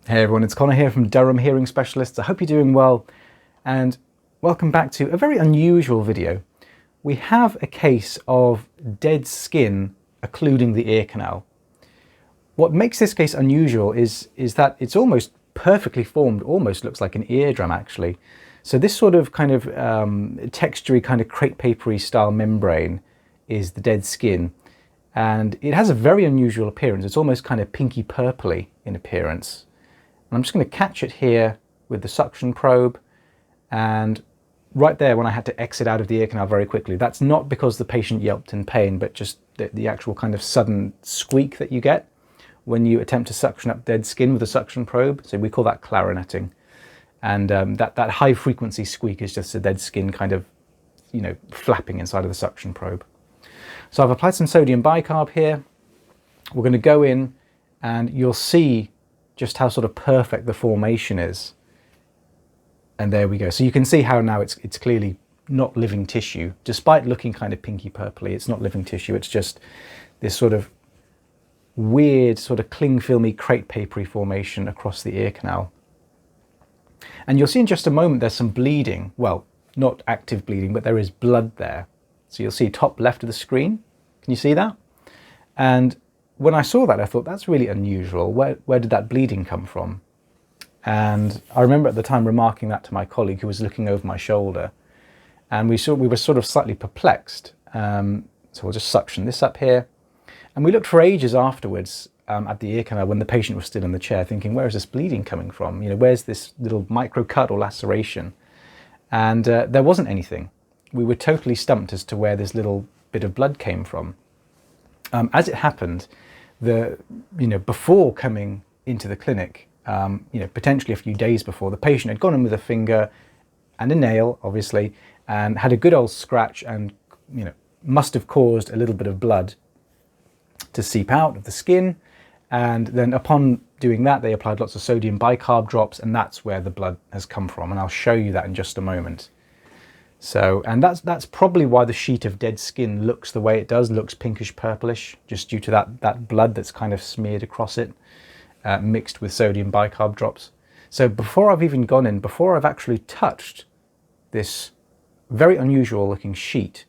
Hey everyone, it's Connor here from Durham Hearing Specialists. I hope you're doing well and welcome back to a very unusual video. We have a case of dead skin occluding the ear canal. What makes this case unusual is that it's almost perfectly formed, almost looks like an eardrum actually. So this sort of kind of textury, kind of crepe papery style membrane is the dead skin. And it has a very unusual appearance. It's almost kind of pinky purpley in appearance. I'm just going to catch it here with the suction probe, and right there when I had to exit out of the ear canal very quickly, that's not because the patient yelped in pain, but just the actual kind of sudden squeak that you get when you attempt to suction up dead skin with a suction probe. So we call that clarineting. And that high frequency squeak is just the dead skin kind of, flapping inside of the suction probe. So I've applied some sodium bicarb here. We're going to go in and you'll see just how sort of perfect the formation is. And there we go. So you can see how now it's clearly not living tissue. Despite looking kind of pinky purpley, it's not living tissue. It's just this sort of weird sort of cling filmy crepe papery formation across the ear canal. And you'll see in just a moment there's some bleeding. Well, not active bleeding, but there is blood there. So you'll see top left of the screen. Can you see that? And when I saw that, I thought that's really unusual. Where did that bleeding come from? And I remember at the time remarking that to my colleague who was looking over my shoulder, and we were sort of slightly perplexed. So we'll just suction this up here. And we looked for ages afterwards at the ear canal when the patient was still in the chair, thinking, where is this bleeding coming from? Where's this little micro cut or laceration? And there wasn't anything. We were totally stumped as to where this little bit of blood came from. As it happened, before coming into the clinic, potentially a few days before, the patient had gone in with a finger and a nail, obviously, and had a good old scratch and, must have caused a little bit of blood to seep out of the skin. And then upon doing that, they applied lots of sodium bicarb drops, and that's where the blood has come from. And I'll show you that in just a moment. So, and that's probably why the sheet of dead skin looks the way it does, looks pinkish purplish, just due to that blood that's kind of smeared across it, mixed with sodium bicarb drops. So before I've even gone in, before I've actually touched this very unusual looking sheet,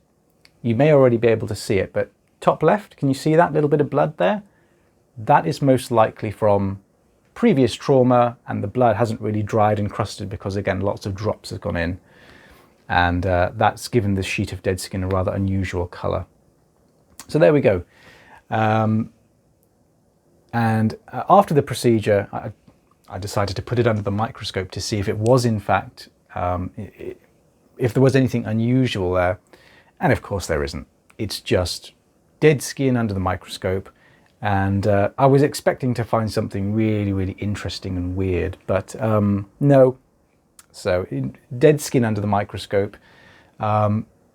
you may already be able to see it, but top left, can you see that little bit of blood there? That is most likely from previous trauma, and the blood hasn't really dried and crusted because, again, lots of drops have gone in. And that's given this sheet of dead skin a rather unusual colour. So there we go. And after the procedure, I decided to put it under the microscope to see if it was in fact, if there was anything unusual there. And of course there isn't. It's just dead skin under the microscope. And I was expecting to find something really, really interesting and weird, but no. So dead skin under the microscope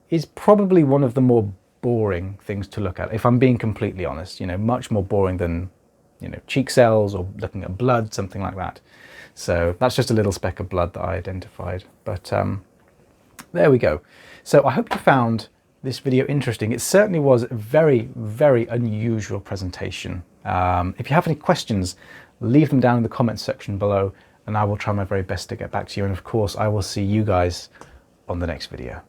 is probably one of the more boring things to look at, if I'm being completely honest, much more boring than, cheek cells or looking at blood, something like that. So that's just a little speck of blood that I identified. But there we go. So I hope you found this video interesting. It certainly was a very, very unusual presentation. If you have any questions, leave them down in the comments section below, and I will try my very best to get back to you. And of course, I will see you guys on the next video.